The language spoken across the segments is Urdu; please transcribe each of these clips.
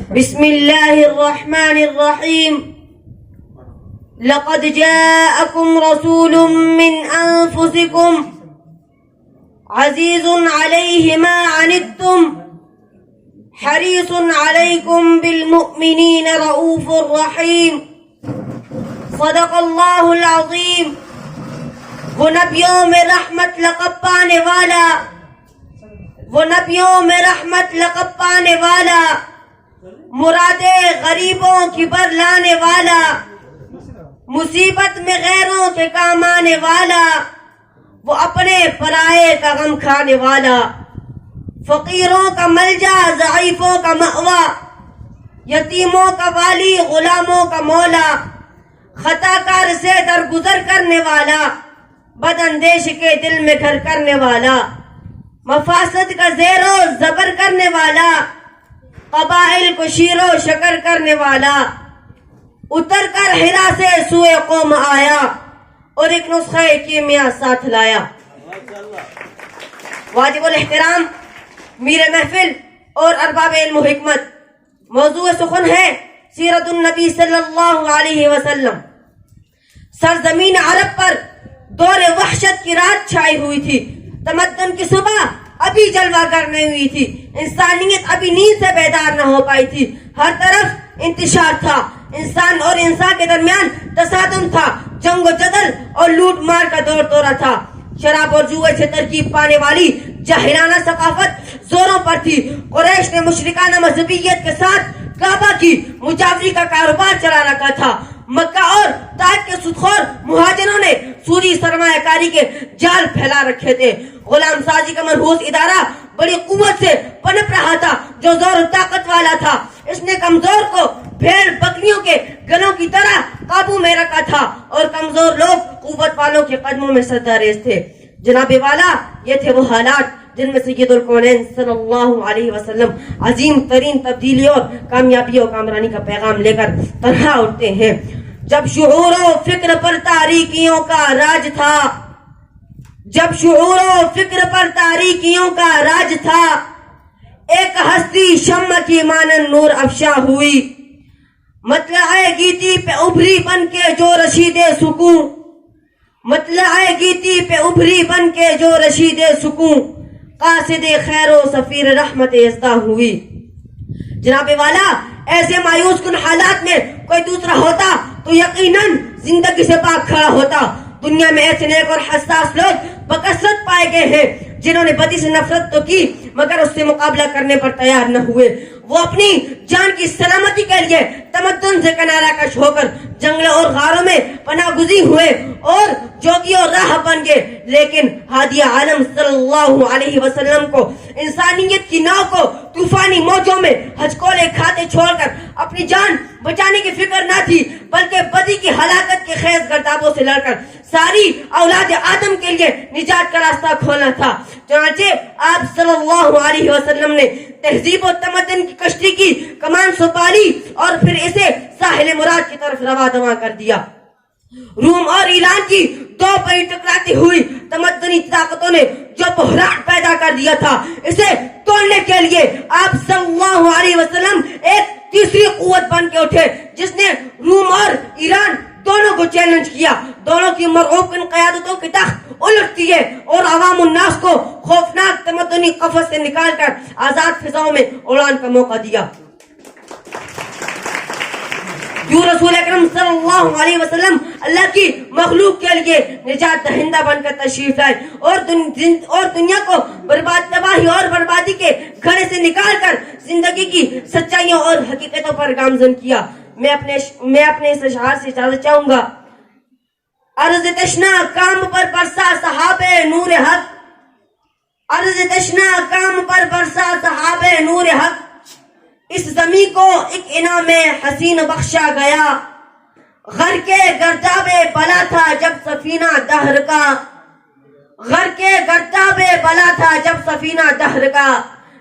بسم الله الرحمن الرحيم. لقد جاءكم رسول من أنفسكم عزيز عليه ما عنتم حريص عليكم بالمؤمنين رؤوف رحيم. صدق اللہ العظیم. وہ نبیوں میں رحمت لقب پانے والا، وہ نبیوں میں رحمت لقب پانے والا، مرادیں غریبوں کی بر لانے والا، مصیبت میں غیروں کے کام آنے والا، وہ اپنے پرائے کا غم کھانے والا، فقیروں کا ملجا، ضعیفوں کا مأوا، یتیموں کا والی، غلاموں کا مولا، خطا کار سے درگزر کرنے والا، بد اندیش کے دل میں گھر کرنے والا، مفاسد کا زیر و زبر کرنے والا، قبائل کو شیر و شکر کرنے والا، اتر کر ہرا سے سوئے قوم آیا اور ایک نسخہ کیمیا ساتھ لایا. واجب الاحترام میر محفل اور ارباب علم و حکمت، موضوع سخن ہے سیرت النبی صلی اللہ علیہ وسلم. سرزمین عرب پر دور وحشت کی رات چھائی ہوئی تھی، تمدن کی صبح ابھی جلوہ گر نہیں ہوئی تھی، انسانیت ابھی نیند سے بیدار نہ ہو پائی تھی. ہر طرف انتشار تھا، انسان اور انسان کے درمیان تصادم تھا، جنگ و جدل اور لوٹ مار کا دور دورہ تھا. شراب اور جوئے سے ترکیب پانے والی جاہلانہ ثقافت زوروں پر تھی. قریش نے مشرکانہ مذہبیت کے ساتھ کعبہ کی مجاوری کا کاروبار چلا رکھا تھا. مکہ اور طائف کے سودخور مہاجروں نے سودی سرمایہ کاری کے جال پھیلا رکھے تھے. غلام سازی کا مرہوس ادارہ بڑی قوت سے پنپ رہا تھا جو زور و طاقت والا تھا. اس نے کمزور کو بھیڑ بکریوں کے گلوں کی طرح قابو میں رکھا تھا اور کمزور لوگ قوت والوں کے قدموں میں سجدہ ریز تھے. جناب والا، یہ تھے وہ حالات جن میں سید الکونین صلی اللہ علیہ وسلم عظیم ترین تبدیلی اور کامیابی اور کامرانی کا پیغام لے کر تنہا اٹھتے ہیں. جب شعور و فکر پر تاریکیوں کا راج تھا، جب شعور و فکر پر تاریکیوں کا راج تھا، ایک ہستی شمع کی مانند نور افشا ہوئی. مطلع گیتی پہ ابھری بن کے جو رشید سکون، مطلع گیتی پہ ابھری بن کے جو رشید سکون، قاصد خیر و سفیر رحمت ازدا ہوئی. جناب والا، ایسے مایوس کن حالات میں کوئی دوسرا ہوتا تو یقیناً زندگی سے پاک کھڑا ہوتا. دنیا میں ایسے نیک اور حساس لوگ بکثرت پائے گئے ہیں جنہوں نے بدی سے نفرت تو کی مگر اس سے مقابلہ کرنے پر تیار نہ ہوئے. وہ اپنی جان کی سلامتی کے لیے تمدن سے کنارہ کش ہو کر جنگلوں اور غاروں میں پناہ گزین ہوئے اور جوگی اور راہ بن گئے. لیکن ہادی عالم صلی اللہ علیہ وسلم کو انسانیت کی ناؤ کو طوفانی موجوں میں ہچکولے کھاتے چھوڑ کر اپنی جان بچانے کی فکر نہ تھی، بلکہ بدی کی ہلاکت کے خیز گردابوں سے لڑ کر ساری اولاد آدم کے لیے نجات کا راستہ کھولنا تھا. چنانچہ آپ صلی اللہ علیہ وسلم نے تہذیب و تمدن کی کشتی کی کمان سنبھالی اور پھر اسے ساحل مراد کی طرف رواں دواں کر دیا. روم اور ایران کی دو پہی ٹکراتی ہوئی تمدنی طاقتوں نے جو بحران پیدا کر دیا تھا، اسے توڑنے کے لیے آپ صلی اللہ علیہ وسلم ایک تیسری قوت بن کے اٹھے جس نے روم اور ایران دونوں کو چیلنج کیا. دونوں کی مرعوب ان قیادتوں کی تخت الٹ دیے اور عوام الناس کو خوفناک تمدنی قفس سے نکال کر آزاد فضاؤں میں اڑان کا موقع دیا. جو رسول اکرم صلی اللہ علیہ وسلم اللہ کی مخلوق کے لیے نجات دہندہ بن کر تشریف لائے اور دنیا کو تباہی اور بربادی کے گھڑے سے نکال کر زندگی کی سچائیوں اور حقیقتوں پر گامزن کیا. میں اپنے اس اشعار سے اجازت چاہوں گا. عرض تشنا کام پر برسا صحاب نور حق، عرض تشنا کام پر برسا صحاب نور حق، اس زمین کو ایک انعام حسین بخشا گیا. غر کے گرداب بلا تھا جب سفینہ دہر کا، غر کے گرداب بلا تھا جب سفینہ دہر کا،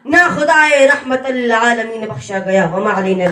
نہ خدائے رحمت العالمین بخشا گیا. وما علینا